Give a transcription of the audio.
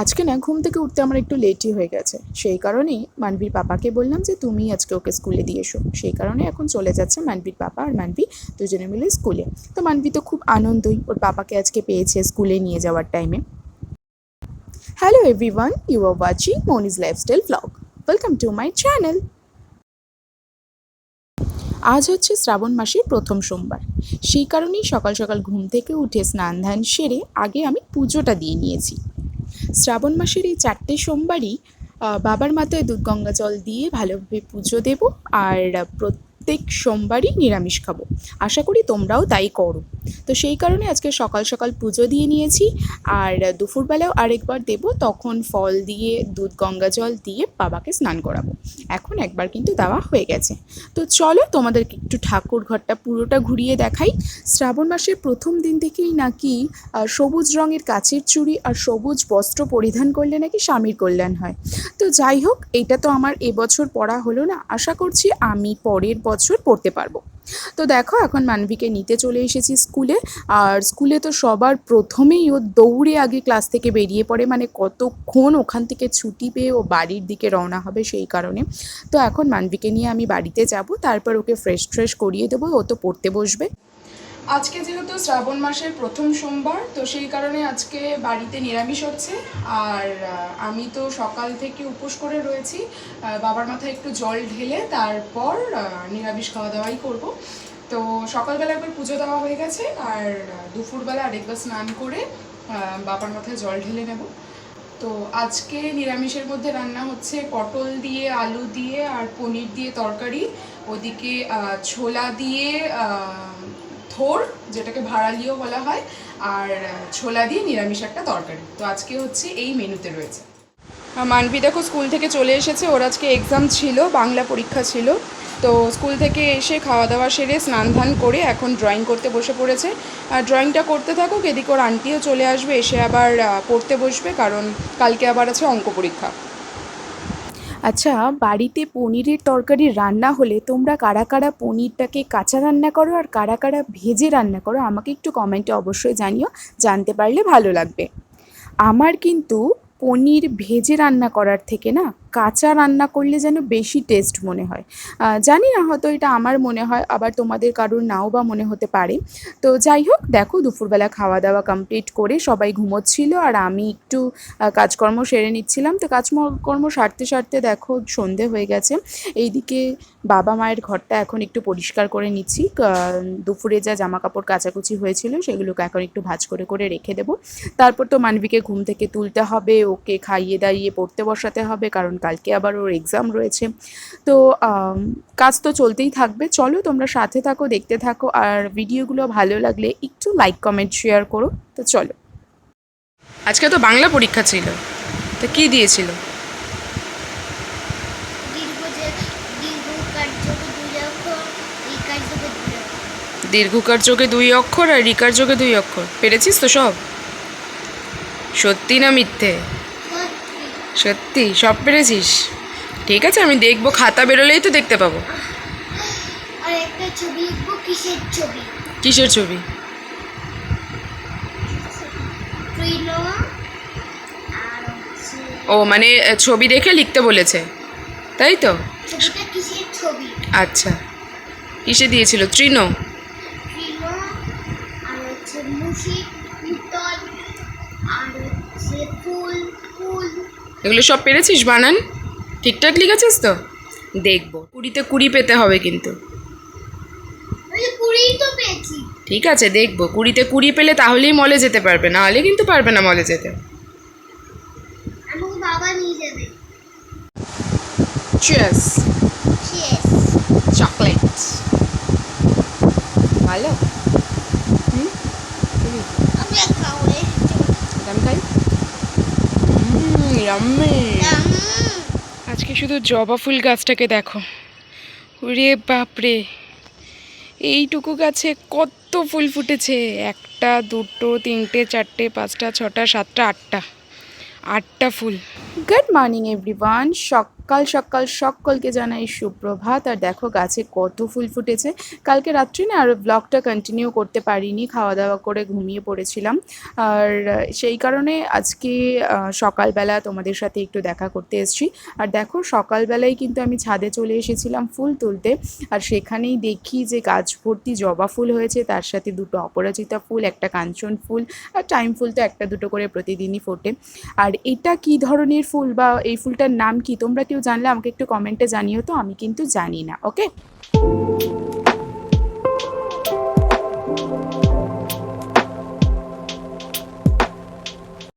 আজকে না ঘুম থেকে উঠতে আমার একটু লেটই হয়ে গেছে, সেই কারণেই মানবীর পাপাকে বললাম যে তুমি আজকে ওকে স্কুলে দিয়ে এসো। সেই কারণে এখন চলে যাচ্ছে মানবীর পাপা আর মানবী দুজনে মিলে স্কুলে। তো মানবী তো খুব আনন্দই ওর পাপাকে আজকে পেয়েছে স্কুলে নিয়ে যাওয়ার টাইমে। Hello everyone, you are watching Moni's lifestyle blog. Welcome to my channel. আজ হচ্ছে শ্রাবণ মাসের প্রথম সোমবার, সেই কারণেই সকাল সকাল ঘুম থেকে উঠে স্নান ধান সেরে আগে আমি পুজোটা দিয়ে নিয়েছি। শ্রাবণ মাসের এই 4টে সোমবারই বাবার মাথায় দুধ গঙ্গা জল দিয়ে ভালোভাবে পুজো দেব। আর প্রত্যেক সোমবারই নিরামিষ খাবো। আশা করি তোমরাও তাই করো। তো সেই কারণে আজকে সকাল সকাল পুজো দিয়ে নিয়েছি। আর দুপুরবেলাও আরেকবার দেব, তখন ফল দিয়ে দুধ গঙ্গা জল দিয়ে বাবাকে স্নান করাবো। এখন একবার কিন্তু দেওয়া হয়ে গেছে। তো চলো তোমাদেরকে একটু ঠাকুর ঘরটা পুরোটা ঘুরিয়ে দেখাই। শ্রাবণ মাসের প্রথম দিন থেকেই নাকি সবুজ রঙের কাচের চুড়ি আর সবুজ বস্ত্র পরিধান করলে নাকি স্বামীর কল্যাণ হয়। তো যাই হোক, এইটা তো আমার এবছর পড়া হলো না, আশা করছি আমি পরের বছর পড়তে পারবো। তো দেখো এখন মানবীকে নিতে চলে এসেছি স্কুলে। আর স্কুলে তো সবার প্রথমেই ও দৌড়ে আগে ক্লাস থেকে বেরিয়ে পড়ে, মানে কতক্ষণ ওখান থেকে ছুটি পেয়ে ও বাড়ির দিকে রওনা হবে সেই কারণে। তো এখন মানবীকে নিয়ে আমি বাড়িতে যাব, তারপর ওকে ফ্রেশ করিয়ে দেবো, ও তো পড়তে বসবে। আজকে যেহেতু শ্রাবণ মাসের প্রথম সোমবার, তো সেই কারণে আজকে বাড়িতে নিরামিষ হচ্ছে। আর আমি তো সকাল থেকে উপোস করে রয়েছি, বাবার মাথায় একটু জল ঢেলে তারপর নিরামিষ খাওয়া দাওয়াই করব। তো সকালবেলা একবার পুজো দেওয়া হয়ে গেছে, আর দুপুরবেলা আরেকবার স্নান করে বাবার মাথায় জল ঢেলে নেব। তো আজকে নিরামিষের মধ্যে রান্না হচ্ছে পটল দিয়ে, আলু দিয়ে আর পনির দিয়ে তরকারি। ওদিকে ছোলা দিয়ে থোর, যেটাকে ভাড়ালিও বলা হয়, আর ছোলা দিয়ে নিরামিষ একটা তরকারি। তো আজকে হচ্ছে এই মেনুতে রয়েছে। মানবী দেখো স্কুল থেকে চলে এসেছে, ওর আজকে এক্সাম ছিল, বাংলা পরীক্ষা ছিল। তো স্কুল থেকে এসে খাওয়া দাওয়া সেরে স্নান ধান করে এখন ড্রয়িং করতে বসে পড়েছে। আর ড্রয়িংটা করতে থাকুক, এদিকে ওর আন্টিও চলে আসবে, এসে আবার পড়তে বসবে, কারণ কালকে আবার আছে অঙ্ক পরীক্ষা। আচ্ছা, বাড়িতে পনিরের তরকারি রান্না হলে তোমরা কারা কারা পনিরটাকে কাঁচা রান্না করো আর কারা কারা ভেজে রান্না করো আমাকে একটু কমেন্টে অবশ্যই জানিও, জানতে পারলে ভালো লাগবে। আমার কিন্তু পনির ভেজে রান্না করার থেকে না কাঁচা রান্না করলে যেন বেশি টেস্ট মনে হয়। জানি না, হয়তো এটা আমার মনে হয়, আবার তোমাদের কারোর নাও বা মনে হতে পারে। তো যাই হোক, দেখো দুপুরবেলা খাওয়া দাওয়া কমপ্লিট করে সবাই ঘুমোচ্ছিল আর আমি একটু কাজকর্ম সেরে নিচ্ছিলাম। তো কাজকর্ম সারতে দেখো সন্ধে হয়ে গেছে। এইদিকে বাবা মায়ের ঘরটা এখন একটু পরিষ্কার করে নিচ্ছি। দুপুরে যা জামা কাপড় কাচাকুচি হয়েছিল সেগুলোকে এখন একটু ভাঁজ করে রেখে দেবো। তারপর তো মানবীকে ঘুম থেকে তুলতে হবে, ওকে খাইয়ে দাইয়ে পড়তে বসাতে হবে, কারণ কালকে আবার ওর এক্সাম রয়েছে। তো কাজ তো চলতেই থাকবে। চলো তোমরা সাথে থাকো, দেখতে থাকো, আর ভিডিওগুলো ভালো লাগলে একটু লাইক কমেন্ট শেয়ার করো। তো চলো। আজকে তো বাংলা পরীক্ষা ছিল, তো কি দিয়েছিল? দীর্ঘকার যোগে 2 অক্ষর আর রিকার যোগে 2 অক্ষর। পেরেছিস তো সব? সত্যি না মিথ্যে? সত্যি সব পেরেছিস? ঠিক আছে, আমি দেখবো, খাতা বেরোলেই তো দেখতে পাবো। আর একটা ছবি লিখবো। কিসের ছবি? কিসের ছবি? ও মানে ছবি দেখে লিখতে বলেছে, তাই তো? ছবিটা কিসের ছবি? আচ্ছা, কিসে দিয়েছিল? তৃণ। আর হচ্ছে মুশি, পিতল, আর হচ্ছে ফুল। এগুলো সব পেরেছিস? বানান ঠিকঠাক লিখেছিস তো? দেখবো। 20-তে 20 পেতে হবে কিন্তু। ওই 20 তো পেয়েছি। ঠিক আছে, দেখবো। 20-তে 20 পেলে তাহলেই মলে যেতে পারবে, না হলে কিন্তু পারবে না মলে যেতে। আমাকে বাবা নিয়ে যাবে। চিয়ার্স। চিয়ার্স। চকলেট ভালো। আমি খাবো রে। আমি খাই। ইয়াম্মি। আজকে শুধু জবা ফুল গাছটাকে দেখো, ওরে বাপরে, এইটুকু গাছে কত ফুল ফুটেছে! 1টা 2টো 3টে 4টে 5টা 6টা 7টা 8টা ফুল। Good morning everyone. সকাল সকাল সকলকে জানাই সুপ্রভাত। আর দেখো গাছে কত ফুল ফুটেছে। কালকে রাত্রে না আর ব্লগটা কন্টিনিউ করতে পারিনি, খাওয়া দাওয়া করে ঘুমিয়ে পড়েছিলাম। আর সেই কারণে আজকে সকালবেলা তোমাদের সাথে একটু দেখা করতে এসেছি। আর দেখো সকালবেলায় কিন্তু আমি ছাদে চলে এসেছিলাম ফুল তুলতে, আর সেখানেই দেখি যে গাছ ভর্তি জবা ফুল হয়েছে, তার সাথে দুটো অপরাজিতা ফুল, একটা কাঞ্চন ফুল, আর টাইম ফুল তো একটা দুটো করে প্রতিদিনই ফোটে। আর এটা কি ধরনের ফুল বা এই ফুলটার নাম কি, তোমরা কেউ জানলে আমাকে একটু কমেন্টে জানিও তো, আমি কিন্তু জানি না। ওকে।